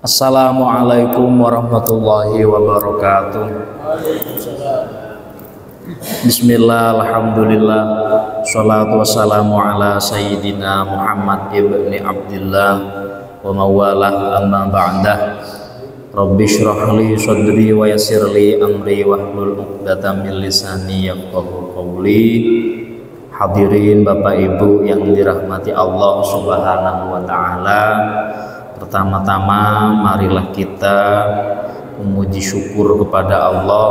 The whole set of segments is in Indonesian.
Assalamualaikum warahmatullahi wabarakatuh. Bismillah, alhamdulillah, salatu wassalamu ala sayyidina Muhammad ibni Abdillah wa mawalah, amma ba'dah. Rabbi shrah li sadri wa yassir li amri wahlul 'uqdatam min lisani yafqahu qawli. Hadirin Bapak Ibu yang dirahmati Allah Subhanahu wa taala, pertama-tama marilah kita memuji syukur kepada Allah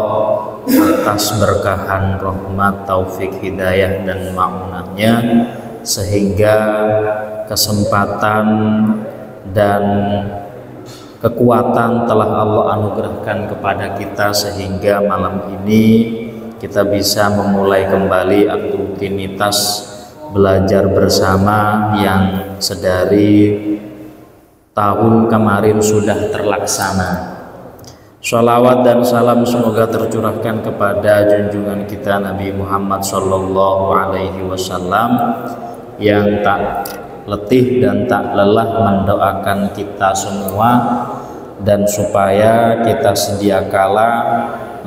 atas berkahan rahmat, taufik, hidayah dan ma'unahnya, sehingga kesempatan dan kekuatan telah Allah anugerahkan kepada kita sehingga malam ini kita bisa memulai kembali rutinitas belajar bersama yang sedari tahun kemarin sudah terlaksana. Sholawat dan salam semoga tercurahkan kepada junjungan kita Nabi Muhammad Sallallahu Alaihi Wasallam yang tak letih dan tak lelah mendoakan kita semua, dan supaya kita sedia kala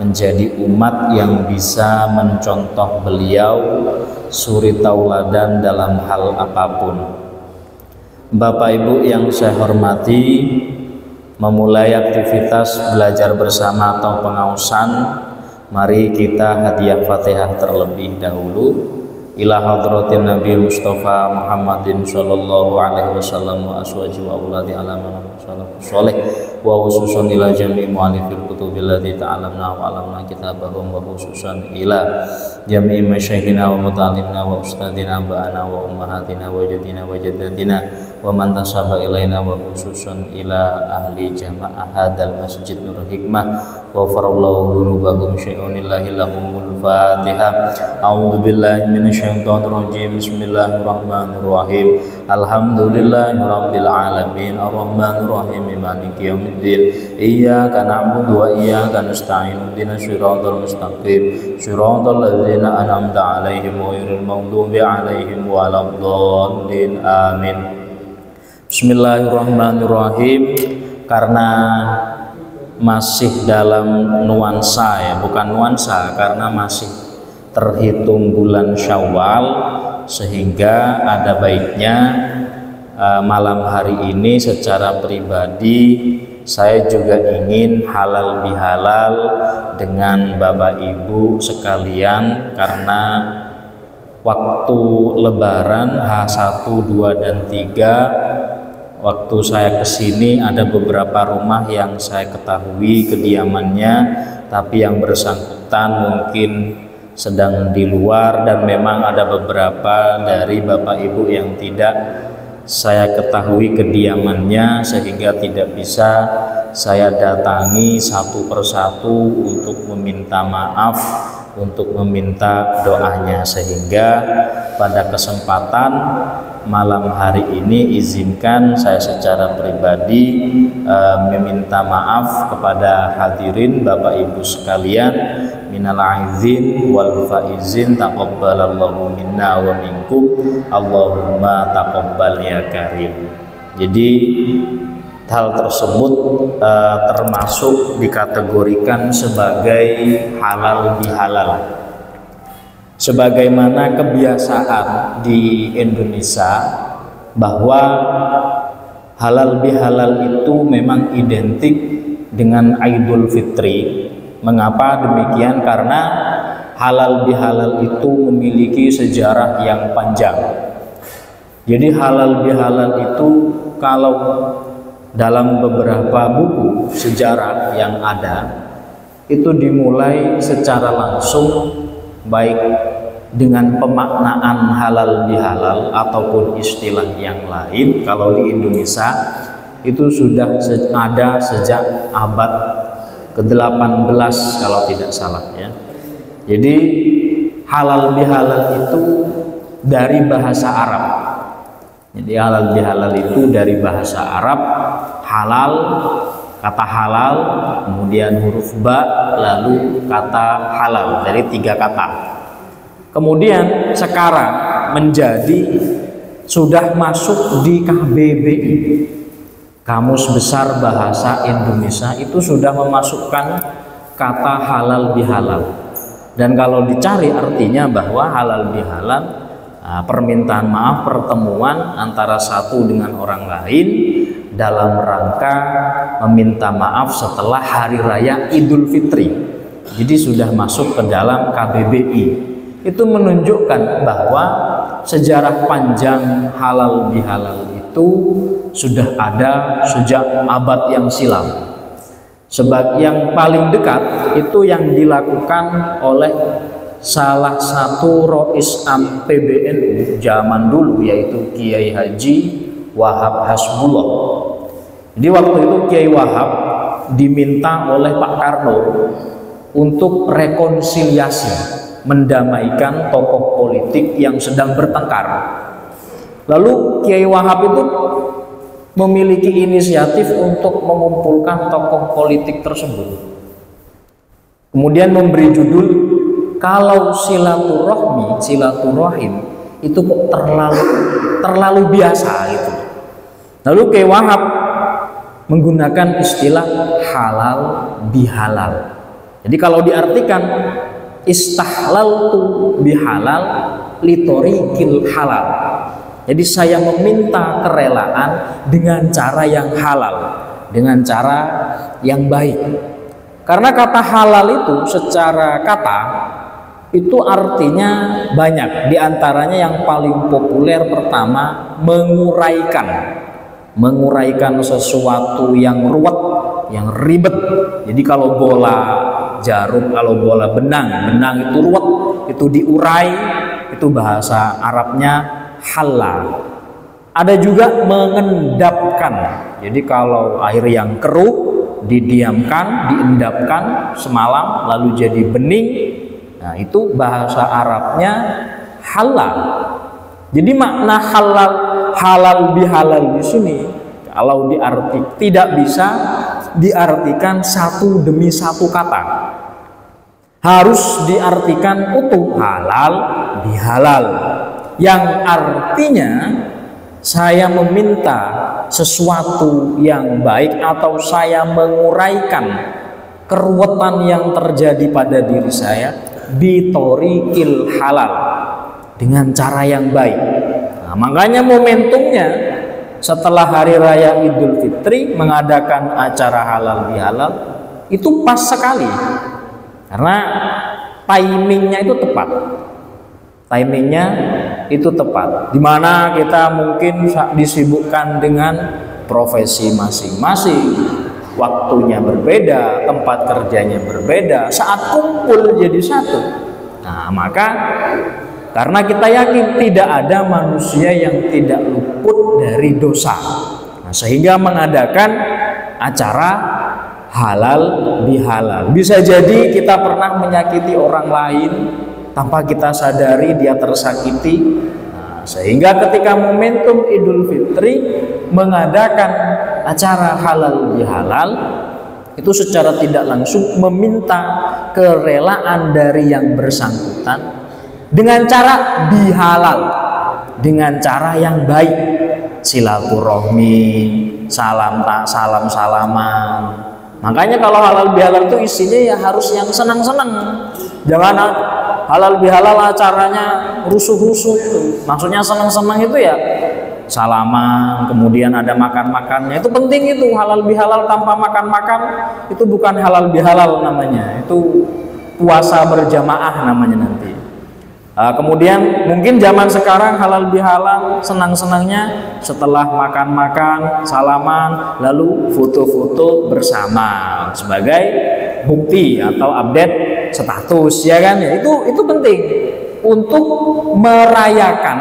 menjadi umat yang bisa mencontoh beliau, suri tauladan dalam hal apapun. Bapak Ibu yang saya hormati, memulai aktivitas belajar bersama atau pengausan, mari kita hadiah Fatihah terlebih dahulu ila hadratin Nabi Mustafa Muhammadin sallallahu alaihi wasallam wa aswaji wa auladi alaman salih wa khususan ila jami' mu'allifil kutubil ladzi ta'alamna wa alamna kitabahum wa khususan ila jami' masyayikhina wa muta'allimna wa ustadina ba'ana wa ummahatina wa jadina wa jaddatina wa man tasaba ilaina wa khususan ila ahli jama'ah hadal masjid Nur Hikmah wa farallahu dhunubahum syai'unillahi lahumul fatihah. A'udzu billahi minasyaitonir rajim. Bismillahirrahmanirrahim. Alhamdulillahirabbil alamin arrahmanir rahim maliki yaumiddin. Iyyaka na'budu wa iyyaka nasta'in. Ihdinas siratal mustaqim. Siratal ladzina an'amta 'alaihim ghairil maghdubi 'alaihim waladdallin. Amin. Bismillahirrahmanirrahim. Karena masih dalam nuansa, ya bukan nuansa, karena masih terhitung bulan Syawal, sehingga ada baiknya malam hari ini secara pribadi saya juga ingin halal bihalal dengan Bapak Ibu sekalian, karena waktu Lebaran H1, 2, dan 3 waktu saya kesini ada beberapa rumah yang saya ketahui kediamannya, tapi yang bersangkutan mungkin sedang di luar, dan memang ada beberapa dari Bapak Ibu yang tidak saya ketahui kediamannya, sehingga tidak bisa saya datangi satu persatu untuk meminta maaf, untuk meminta doanya. Sehingga pada kesempatan malam hari ini izinkan saya secara pribadi meminta maaf kepada hadirin Bapak Ibu sekalian, minal aizin wal faizin, taqabbalallahu minna wa minkum, Allahumma taqabbal ya karim. Jadi hal tersebut termasuk dikategorikan sebagai halal bihalal. Sebagaimana kebiasaan di Indonesia bahwa halal bihalal itu memang identik dengan Idul Fitri. Mengapa demikian? Karena halal bihalal itu memiliki sejarah yang panjang. Jadi halal bihalal itu kalau dalam beberapa buku sejarah yang ada, itu dimulai secara langsung, baik dengan pemaknaan halal bihalal ataupun istilah yang lain. Kalau di Indonesia itu sudah ada sejak abad ke-18 kalau tidak salah, ya. Jadi halal bihalal itu dari bahasa Arab. Jadi halal bihalal itu dari bahasa Arab, halal, kata halal, kemudian huruf ba, lalu kata halal, dari 3 kata. Kemudian sekarang menjadi sudah masuk di KBBI. Kamus Besar Bahasa Indonesia itu sudah memasukkan kata halal bihalal. Dan kalau dicari artinya bahwa halal bihalal, permintaan maaf, pertemuan antara satu dengan orang lain dalam rangka meminta maaf setelah Hari Raya Idul Fitri. Jadi sudah masuk ke dalam KBBI. Itu menunjukkan bahwa sejarah panjang halal bihalal itu sudah ada sejak abad yang silam. Sebab yang paling dekat itu yang dilakukan oleh salah satu Rois Am PBNU zaman dulu, yaitu Kiai Haji Wahab Hasbullah. Jadi waktu itu Kiai Wahab diminta oleh Pak Karno untuk rekonsiliasi, mendamaikan tokoh politik yang sedang bertengkar. Lalu Kiai Wahab itu memiliki inisiatif untuk mengumpulkan tokoh politik tersebut. Kemudian memberi judul, kalau silaturahim itu kok terlalu biasa gitu. Lalu Kiai Wahab menggunakan istilah halal bihalal. Jadi kalau diartikan istahlaltu bihalal litorikil halal. Jadi saya meminta kerelaan dengan cara yang halal, dengan cara yang baik. Karena kata halal itu secara kata itu artinya banyak. Di antaranya yang paling populer pertama, menguraikan sesuatu yang ruwet, yang ribet. Jadi kalau bola jarum, kalau bola benang itu ruwet, itu diurai, itu bahasa Arabnya halal. Ada juga mengendapkan. Jadi kalau air yang keruh didiamkan, diendapkan semalam lalu jadi bening, nah itu bahasa Arabnya halal. Jadi makna halal bihalal di sini kalau tidak bisa diartikan satu demi satu kata. Harus diartikan utuh, halal bihalal. Yang artinya saya meminta sesuatu yang baik atau saya menguraikan keruwetan yang terjadi pada diri saya bitorikil halal, dengan cara yang baik. Nah, makanya momentumnya setelah Hari Raya Idul Fitri mengadakan acara halal bihalal itu pas sekali, karena timingnya itu tepat. Dimana kita mungkin disibukkan dengan profesi masing-masing, waktunya berbeda, tempat kerjanya berbeda, saat kumpul jadi satu. Nah, maka karena kita yakin tidak ada manusia yang tidak luput dari dosa, nah, sehingga mengadakan acara halal bihalal. Bisa jadi kita pernah menyakiti orang lain tanpa kita sadari, dia tersakiti. Nah, sehingga ketika momentum Idul Fitri mengadakan acara halal bihalal, itu secara tidak langsung meminta kerelaan dari yang bersangkutan dengan cara bihalal, dengan cara yang baik, silaturahmi, salaman. Makanya kalau halal bihalal itu isinya ya harus yang senang-senang. Jangan halal bihalal acaranya rusuh-rusuh itu. Maksudnya senang-senang itu ya salaman, kemudian ada makan-makannya. Itu penting itu. Halal bihalal tanpa makan-makan itu bukan halal bihalal namanya. Itu puasa berjamaah namanya nanti. Kemudian mungkin zaman sekarang halal bihalal senang-senangnya setelah makan-makan, salaman, lalu foto-foto bersama sebagai bukti atau update status, ya kan? Ya, itu penting untuk merayakan,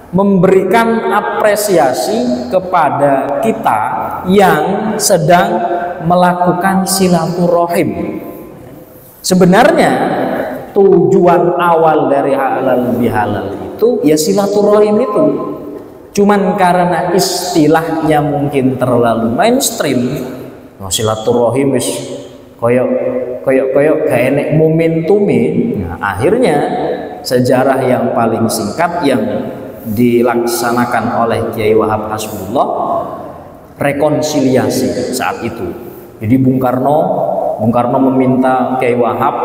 memberikan apresiasi kepada kita yang sedang melakukan silaturahim. Sebenarnya tujuan awal dari halal bihalal itu ya silaturahim itu. Cuman karena istilahnya mungkin terlalu mainstream, silaturahim wis koyok gak enek momentume. Nah, akhirnya sejarah yang paling singkat yang dilaksanakan oleh Kiai Wahab Hasbullah, rekonsiliasi saat itu. Jadi Bung Karno meminta Kiai Wahab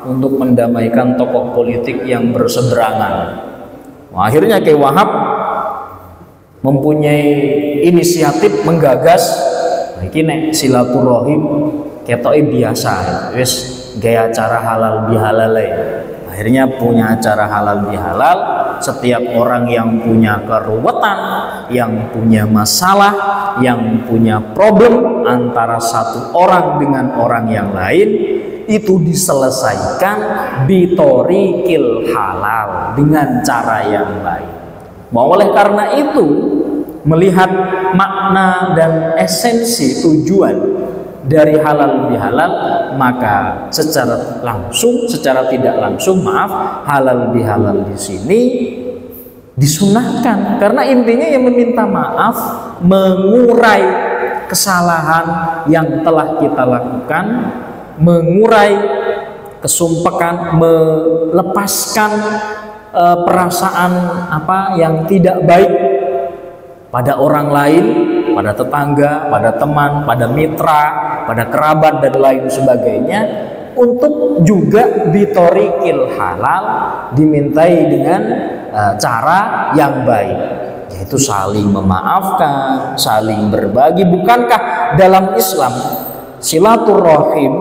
untuk mendamaikan tokoh politik yang berseberangan. Nah, akhirnya Kiai Wahab mempunyai inisiatif menggagas iki nek silaturahim ketoke biasa wis gaya acara halal bihalal. Akhirnya punya acara halal bihalal. Setiap orang yang punya keruwetan, yang punya masalah, yang punya problem antara satu orang dengan orang yang lain, itu diselesaikan bitorikil halal, dengan cara yang baik. Oleh karena itu, melihat makna dan esensi tujuan dari halal bihalal, maka secara tidak langsung halal bihalal di sini disunahkan, karena intinya yang meminta maaf, mengurai kesalahan yang telah kita lakukan, mengurai kesumpekan, melepaskan perasaan yang tidak baik pada orang lain, pada tetangga, pada teman, pada mitra, pada kerabat dan lain sebagainya, untuk juga bitorikil halal, dimintai dengan cara yang baik, yaitu saling memaafkan, saling berbagi. Bukankah dalam Islam silaturahim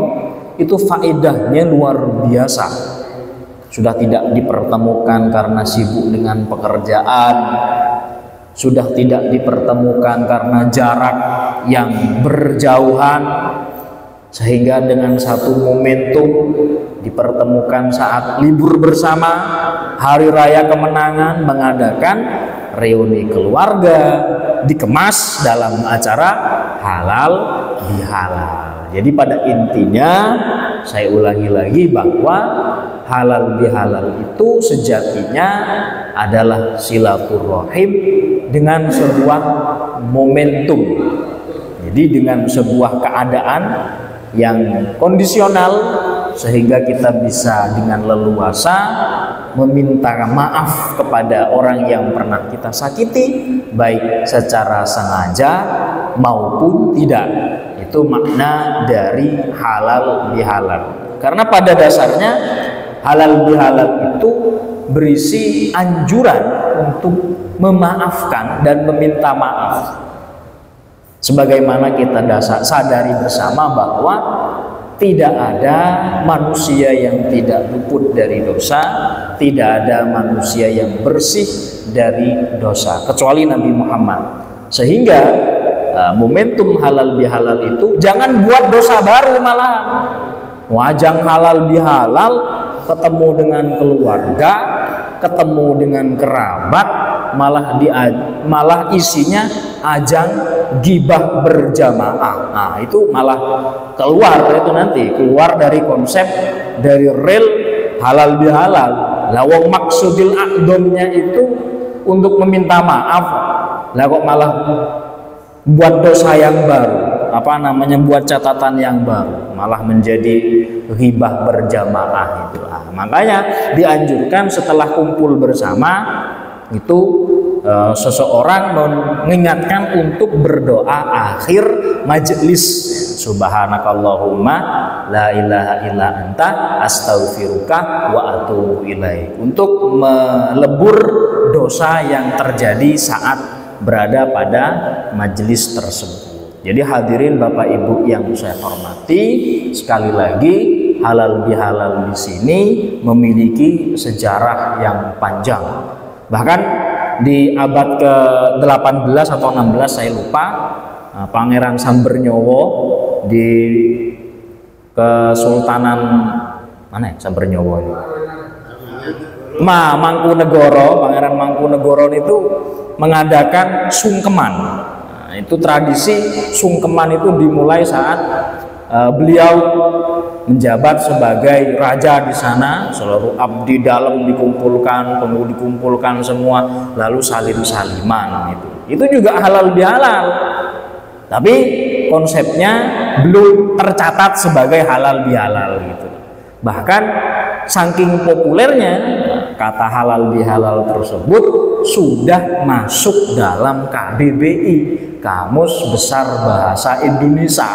itu faedahnya luar biasa? Sudah tidak dipertemukan karena sibuk dengan pekerjaan, sudah tidak dipertemukan karena jarak yang berjauhan, sehingga dengan satu momentum dipertemukan saat libur bersama, hari raya kemenangan, mengadakan reuni keluarga, dikemas dalam acara halal bihalal. Jadi pada intinya saya ulangi lagi bahwa halal bihalal itu sejatinya adalah silaturahim dengan sebuah momentum. Jadi dengan sebuah keadaan yang kondisional, sehingga kita bisa dengan leluasa meminta maaf kepada orang yang pernah kita sakiti, baik secara sengaja maupun tidak. Itu makna dari halal bihalal. Karena pada dasarnya halal bihalal itu berisi anjuran untuk memaafkan dan meminta maaf. Sebagaimana kita sadari bersama bahwa tidak ada manusia yang tidak luput dari dosa, tidak ada manusia yang bersih dari dosa kecuali Nabi Muhammad. Sehingga momentum halal bihalal itu jangan buat dosa baru, malah wajang halal bihalal, ketemu dengan keluarga, ketemu dengan kerabat, malah isinya ajang gibah berjamaah. Nah, itu malah keluar dari konsep, dari real halal bihalal. Lah wong maksudil aqdomnya itu untuk meminta maaf, lah kok malah buat dosa yang baru, buat catatan yang baru, malah menjadi ghibah berjamaah itu. Makanya dianjurkan setelah kumpul bersama itu seseorang mengingatkan untuk berdoa akhir majelis, subhanakallahumma la ilaha illa anta astaghfiruka wa atubu ilaik, untuk melebur dosa yang terjadi saat berada pada majelis tersebut. Jadi hadirin Bapak Ibu yang saya hormati, sekali lagi halal bihalal di sini memiliki sejarah yang panjang. Bahkan di abad ke-18 atau 16 saya lupa, Pangeran Sambernyowo di Kesultanan mana ya Sambernyowo ini? Mangkunegoro, Pangeran Mangkunegoro itu mengadakan sungkeman. Nah, itu tradisi sungkeman itu dimulai saat beliau menjabat sebagai raja di sana. Seluruh abdi dalam dikumpulkan, penghulu dikumpulkan semua, lalu salim-saliman itu juga halal bihalal. Tapi konsepnya belum tercatat sebagai halal bihalal gitu. Bahkan saking populernya kata halal bihalal tersebut sudah masuk dalam KBBI, Kamus Besar Bahasa Indonesia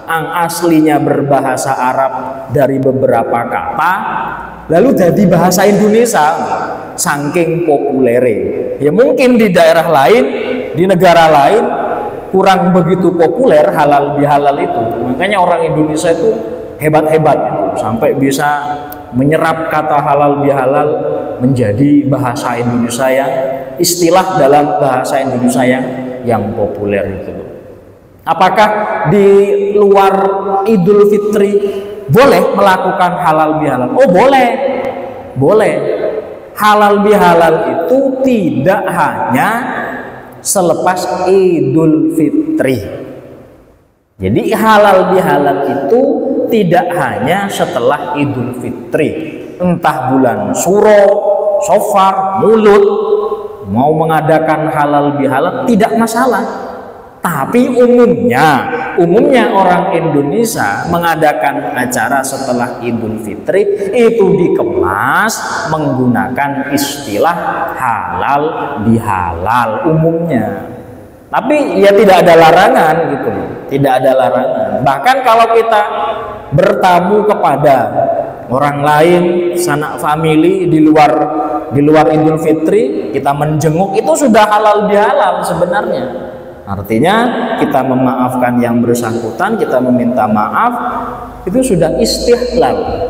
yang aslinya berbahasa Arab dari beberapa kata lalu jadi bahasa Indonesia saking populere. Ya mungkin di daerah lain, di negara lain kurang begitu populer halal bihalal itu. Makanya orang Indonesia itu hebat-hebat gitu, sampai bisa menyerap kata halal bihalal menjadi bahasa Indonesia yang istilah dalam bahasa Indonesia yang populer itu. Apakah di luar Idul Fitri boleh melakukan halal bihalal? Oh boleh, boleh. Halal bihalal itu tidak hanya selepas Idul Fitri. Jadi halal bihalal itu tidak hanya setelah Idul Fitri, entah bulan Suro, Sofar, Mulut, mau mengadakan halal bihalal tidak masalah. Tapi umumnya orang Indonesia mengadakan acara setelah Idul Fitri itu dikemas menggunakan istilah halal bihalal umumnya. Tapi ya tidak ada larangan gitu, tidak ada larangan. Bahkan kalau kita bertamu kepada orang lain, sanak famili di luar Idul Fitri, kita menjenguk itu sudah halal bihalal sebenarnya. Artinya kita memaafkan yang bersangkutan, kita meminta maaf, itu sudah istihlal.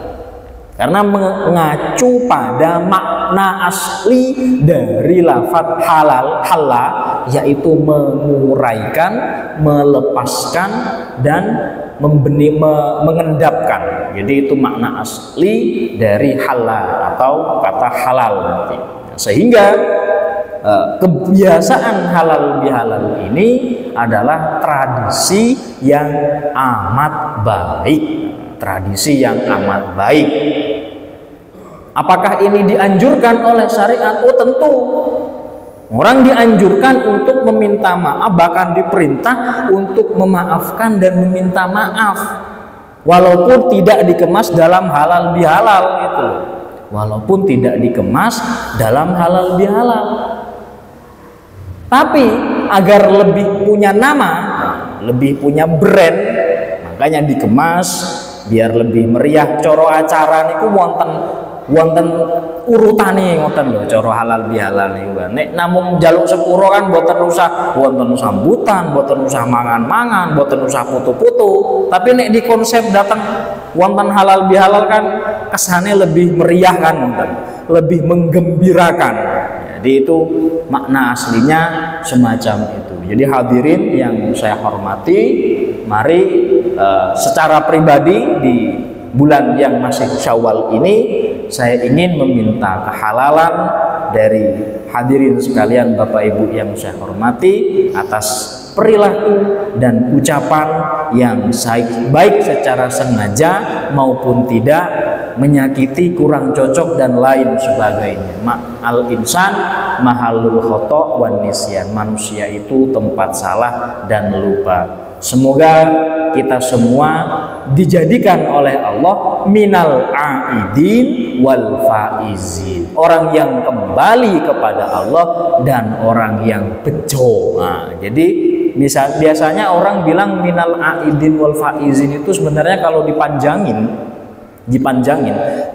Karena mengacu pada makna asli dari lafadz halal, halal, yaitu menguraikan, melepaskan, dan mengendapkan. Jadi itu makna asli dari halal atau kata halal nanti. Sehingga kebiasaan halal bihalal ini adalah tradisi yang amat baik, tradisi yang amat baik. Apakah ini dianjurkan oleh syariat? Oh tentu. Orang dianjurkan untuk meminta maaf, bahkan diperintah untuk memaafkan dan meminta maaf, walaupun tidak dikemas dalam halal bihalal itu. Walaupun tidak dikemas dalam halal bihalal. Tapi agar lebih punya nama, lebih punya brand, makanya dikemas biar lebih meriah. Coro acara niku wonten urutane ngoten lho, coro halal bihalal niku. Nek namung jaluk sepuro kan mboten usah wonten sambutan, mboten usah mangan-mangan, mboten usah foto-foto. Tapi nek di konsep datang wonten halal bihalal kan kesane lebih meriah kan, lebih menggembirakan. Jadi itu makna aslinya semacam itu. Jadi hadirin yang saya hormati, mari secara pribadi di bulan yang masih Syawal ini saya ingin meminta kehalalan dari hadirin sekalian, Bapak Ibu yang saya hormati, atas perilaku dan ucapan yang baik secara sengaja maupun tidak, menyakiti, kurang cocok dan lain sebagainya. Al insan mahalul khoto wan nisyan. Manusia itu tempat salah dan lupa. Semoga kita semua dijadikan oleh Allah minal aidin wal faizin, orang yang kembali kepada Allah dan orang yang bejo. Nah, jadi biasanya orang bilang minal aidin wal faizin itu sebenarnya kalau dipanjangin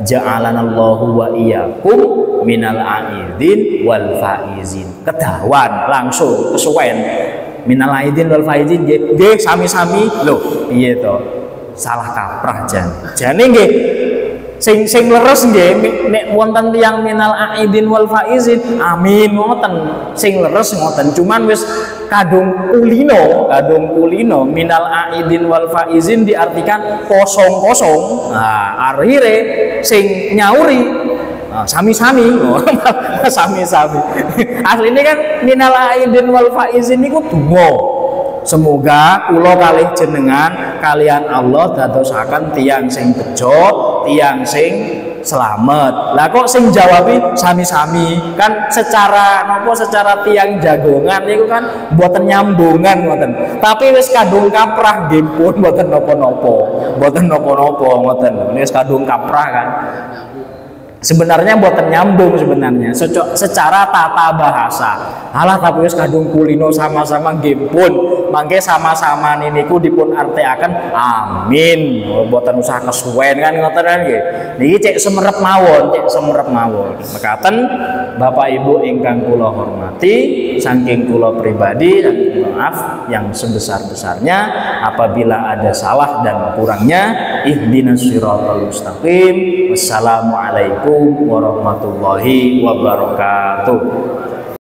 ja'alanallahu wa iyyakum minal aidin wal faizin. Kedawan langsung kesuwen minal aidin wal faizin nggih sami-sami lho piye to, salah kaprah jane nggih sing leres nggih nek wonten tiyang minal aidin wal faizin amin ngoten, sing leres ngoten, cuman wis kadung kulino minal aidin wal faizin diartikan kosong-kosong. Nah akhire sing nyauri sami-sami sami-sami. Aslinya kan minal aidin wal faizin niku donga. Semoga kula kalih jenengan kalian Allah dadosaken tiyang sing bejo, tiyang sing selamat. Lah kok sing jawabi sami-sami kan secara tiang jagongan itu kan mboten nyambungan ngoten. Tapi wis kadung kaprah nggih pun mboten napa-napa ngoten. Wis kadung kaprah kan. Sebenarnya buatan nyambung sebenarnya secara tata bahasa. Alah tapi wis kadung kulino sama-sama nggih pun mangke sama-sama niku dipun artikaken amin. Buatan usah kesuwen kan ngoten kan nggih. Niki cek semerep mawon, cek semerep mawon. Mekaten Bapak Ibu ingkang kula hormati, saking kula pribadi dan maaf yang sebesar-besarnya apabila ada salah dan kurangnya. Ihdinas siratal mustaqim. Wassalamualaikum warahmatullahi wabarakatuh.